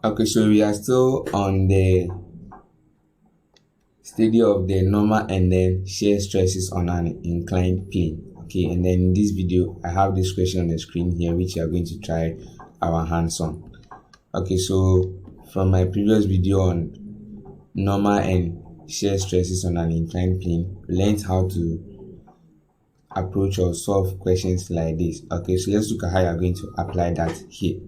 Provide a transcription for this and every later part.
Okay, so we are still on the study of the normal and then shear stresses on an inclined plane. Okay, and then in this video I have this question on the screen here which we are going to try our hands on. Okay, so from my previous video on normal and shear stresses on an inclined plane, we learned how to approach or solve questions like this. Okay, so let's look at how you are going to apply that here.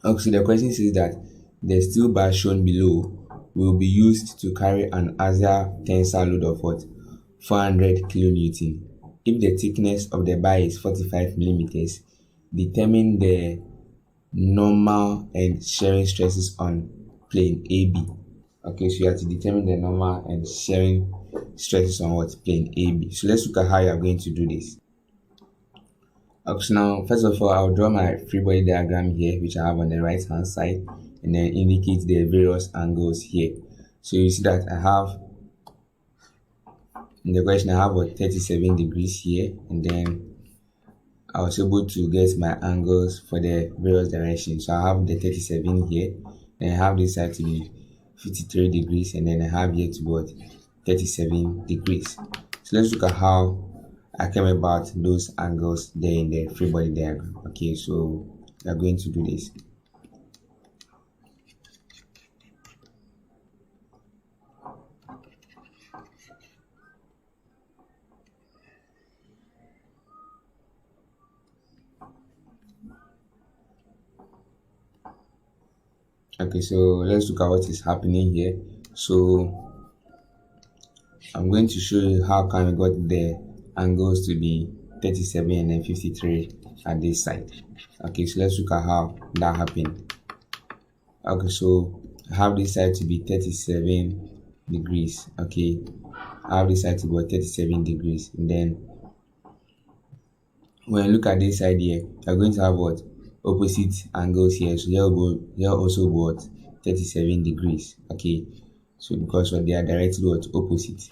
Okay, so the question says that the steel bar shown below will be used to carry an axial tensile load of what? 400 kilonewton. If the thickness of the bar is 45 millimeters, determine the normal and shearing stresses on plane AB. Okay, so you have to determine the normal and shearing stresses on what? Plane AB. So let's look at how you are going to do this. Okay, so now first of all, I'll draw my free body diagram here, which I have on the right hand side, and then indicate the various angles here. So you see that I have in the question I have what 37 degrees here, and then I was able to get my angles for the various directions. So I have the 37 here, then I have this side to be 53 degrees, and then I have here to be what 37 degrees. So let's look at how I came about those angles there in the free body diagram. Okay, so we are going to do this. Okay, so let's look at what is happening here. So I'm going to show you how can we got the angles to be 37 and then 53 at this side. Okay, so let's look at how that happened. Okay, so I have this side to be 37 degrees. Okay, I have this side to be 37 degrees, and then when you look at this side here, you're going to have what opposite angles here. So here also what 37 degrees. Okay, so because what they are directly what opposite.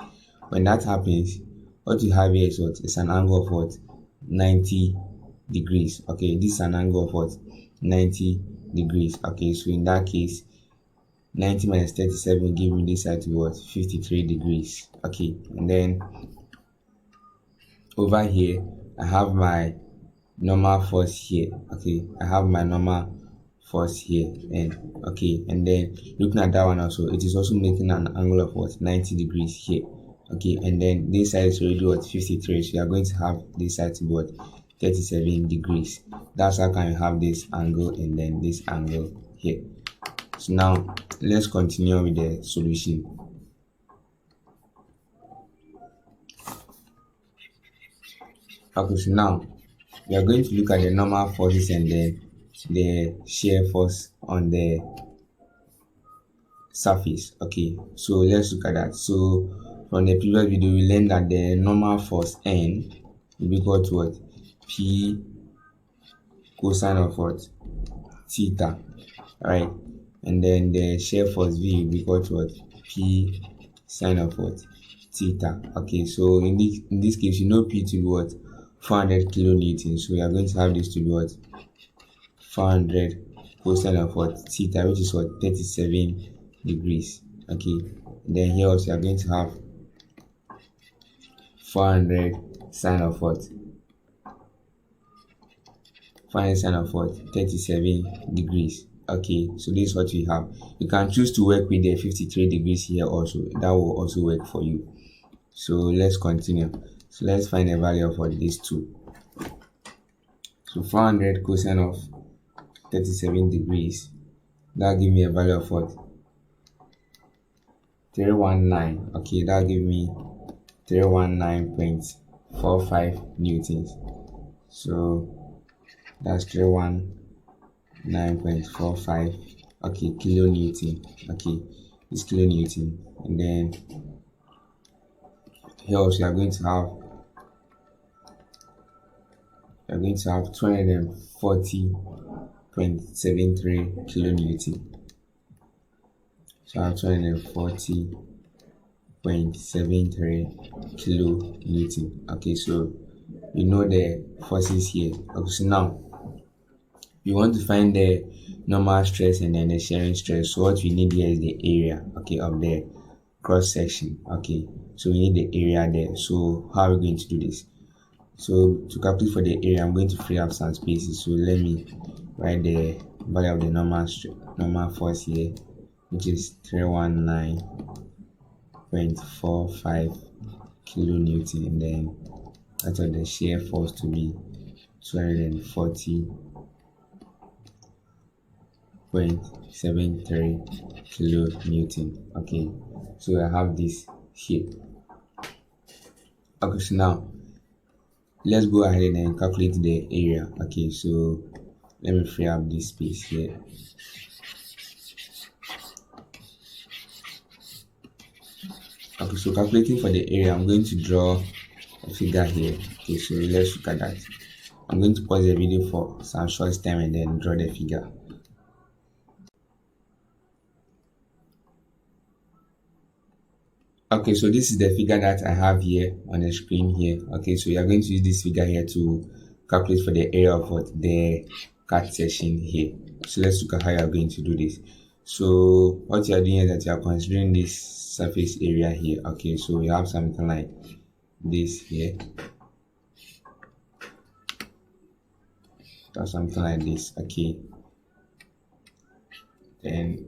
When that happens, what you have here is what is an angle of what 90 degrees. Okay, this is an angle of what 90 degrees. Okay, so in that case 90 minus 37 will give me this side to what 53 degrees. Okay, and then over here I have my normal force here. Okay, I have my normal force here, and okay, and then looking at that one also, it is also making an angle of what 90 degrees here. Okay, and then this side is already what 53, so you are going to have this side to be what 37 degrees. That's how can you have this angle and then this angle here. So now let's continue with the solution. Okay, so now we are going to look at the normal forces and then the shear force on the surface. Okay, so let's look at that. So from the previous video we learned that the normal force N will be equal to what P cosine of what theta, right? And then the shear force V will be equal to what P sine of what theta. Okay, so in this case you know P to be what 400 kilonewtons, so we are going to have this to be what 400 cosine of what theta, which is what 37 degrees. Okay, then here also we are going to have 400 sine of what 400 sine of what 37 degrees. Okay, so this is what we have. You can choose to work with the 53 degrees here also, that will also work for you. So let's continue. So let's find a value of what these two. So 400 cosine of 37 degrees, that give me a value of what 319. Okay, that give me 319.45 newtons. So that's 319.45. okay, kilonewton. Okay, it's kilonewton. And then here also you are going to have 240.73 kilonewton. So I have 240.73 kilonewton. Okay, so you know the forces here. Okay, so now you want to find the normal stress and then the shearing stress. So what we need here is the area, okay, of the cross section. Okay, so we need the area there. So how are we going to do this? So to calculate for the area, I'm going to free up some spaces. So let me write the value of the normal force here, which is 319.45 kilonewton, and then that of the shear force to be 240.73 kilonewton. Okay, so I have this here. Okay, so now let's go ahead and calculate the area. Okay, so let me free up this space here. Okay, so calculating for the area, I'm going to draw a figure here. Okay, so let's look at that. I'm going to pause the video for some short time and then draw the figure. Okay, so this is the figure that I have here on the screen here. Okay, so we are going to use this figure here to calculate for the area of what the cut section here. So let's look at how you are going to do this. So what you are doing is that you are considering this surface area here. Okay, so we have something like this here. Or something like this. Okay, then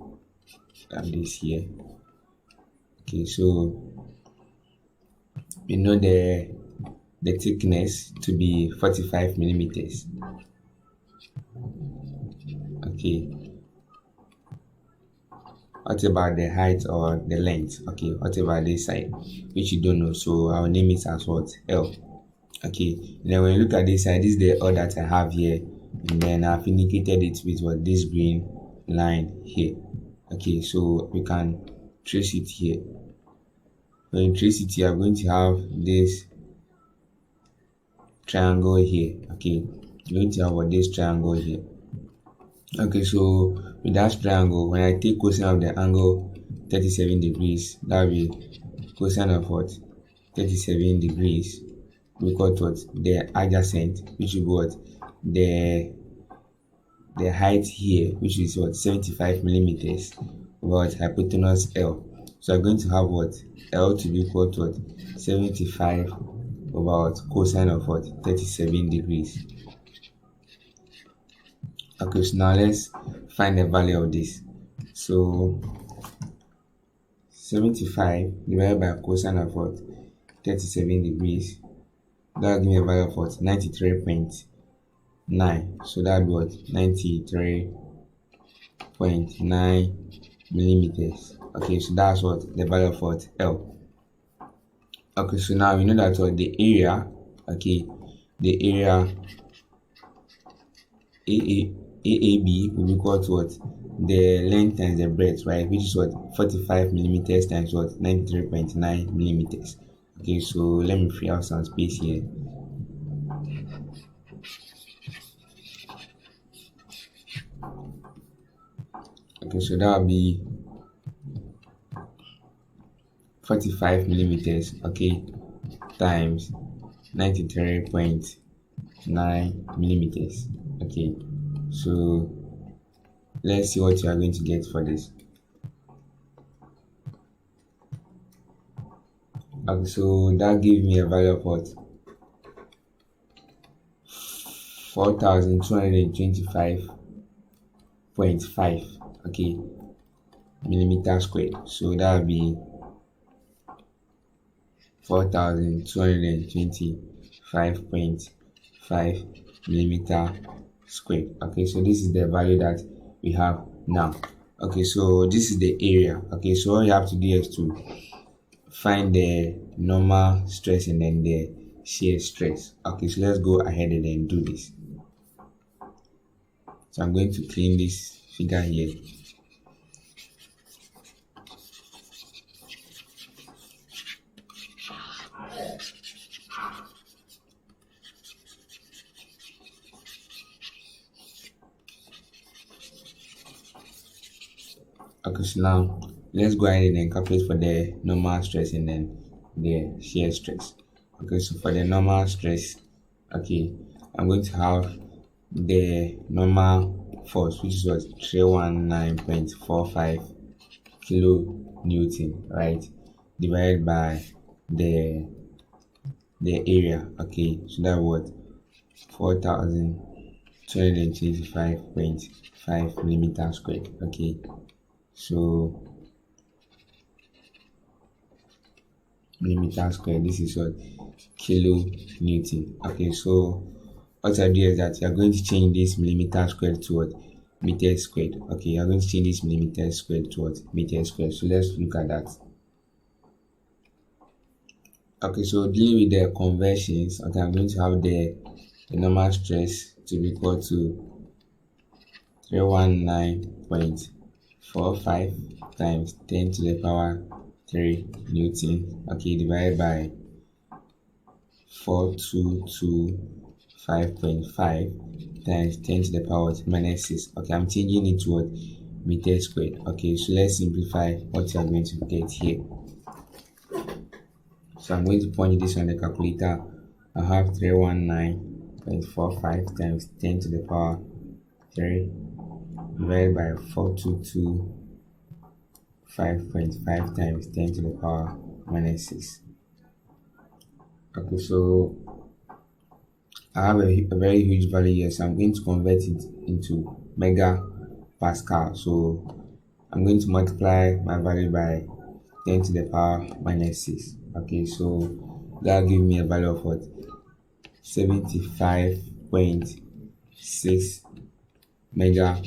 this here. Okay, so we know the thickness to be 45 millimeters. Okay, what about the height or the length? Okay, what about this side, which you don't know, so I'll name it as what? L. Okay, and then when you look at this side, this is the L that I have here, and then I've indicated it with what? This green line here. Okay, so we can trace it here. When you trace it here, I'm going to have this triangle here. Okay, you're going to have what? This triangle here. Okay, so with that triangle, when I take cosine of the angle 37 degrees, that will be cosine of what? 37 degrees equal to what? The adjacent, which will be what? The height here, which is what? 75 millimeters, about hypotenuse L. So I'm going to have what? L to be equal to what? 75 over what? Cosine of what? 37 degrees. Okay, so now let's find the value of this. So 75 divided by cosine of what? 37 degrees. That will give me a value of what? 93.9. So that will be what? 93.9 millimeters. Okay, so that's what? The value of what? L. Okay, so now we know that what? The area, okay, the area AAB will be equal to what? The length times the breadth, right? Which is what? 45 millimeters times what? 93.9 millimeters. Okay, so let me free out some space here. Okay, so that will be 45 millimeters, okay, times 93.9 millimeters. Okay, so let's see what you are going to get for this. Okay, so that gives me a value of what? 4,225.5, okay, millimeter squared. So that will be 4,225.5 millimeter squared. Okay, so this is the value that we have now. Okay, so this is the area. Okay, so all you have to do is to find the normal stress and then the shear stress. Okay, so let's go ahead and then do this. So I'm going to clean this figure here. Okay, so now let's go ahead and then calculate for the normal stress and then the shear stress. Okay, so for the normal stress, okay, I'm going to have the normal force, which is what 319.45 kilonewton, right, divided by the area. Okay, so that what 4,225.5 millimeter squared. Okay, so millimeter squared, this is what kilonewton. Okay, so what I do is that you are going to change this millimeter squared to what meter squared. Okay, you are going to change this millimeter squared to what meter squared. So let's look at that. Okay, so dealing with the conversions, okay, I'm going to have the normal stress to be equal to 319.45 times 10 to the power 3 Newton, okay, divided by 4225.5 times 10 to the power minus 6. Okay, I'm changing it to what meter squared. Okay, so let's simplify what you are going to get here. So I'm going to punch this on the calculator. I have 319.45 times 10 to the power 3 divided by 4225.5 times 10 to the power minus 6. Okay, so I have a very huge value here, so I'm going to convert it into mega pascal. So I'm going to multiply my value by 10 to the power minus 6. Okay, so that'll give me a value of what 75.6 mega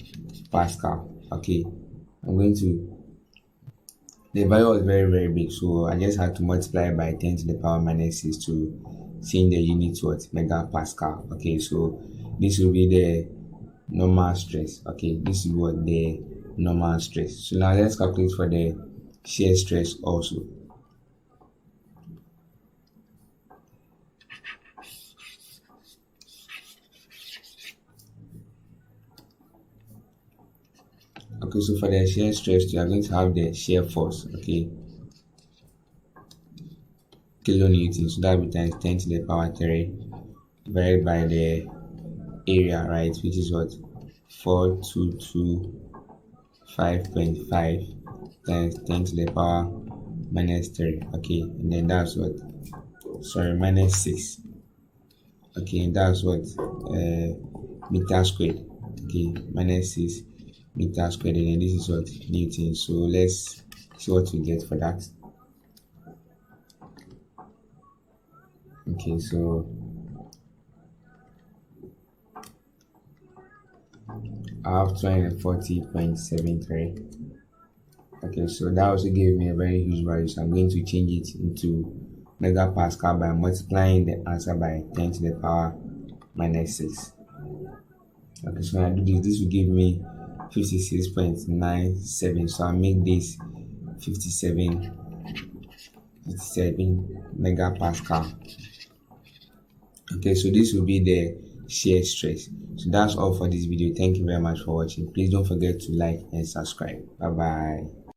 pascal. Okay, I'm going to, the value was very big, so I just had to multiply by 10 to the power minus 6 to change the unit to what mega pascal. Okay, so this will be the normal stress. Okay, this is what the normal stress. So now let's calculate for the shear stress also. Okay, so for the shear stress, you are going to have the shear force, okay, kilonewton, so that will be times 10 to the power 3 divided by the area, right, which is what 4225.5 times 10 to the power minus 3. Okay, and then that's what, sorry, minus 6. Okay, and that's what meter squared. Okay, minus 6 meter squared, and then this is what newton. So let's see what we get for that. Okay, so I have 240.73. Okay, so that also gave me a very huge value, so I'm going to change it into mega pascal by multiplying the answer by 10 to the power minus 6. Okay, so when I do this, this will give me 56.97, so I'll make this 57 mega pascal. Okay, so this will be the shear stress. So that's all for this video. Thank you very much for watching. Please don't forget to like and subscribe. Bye bye.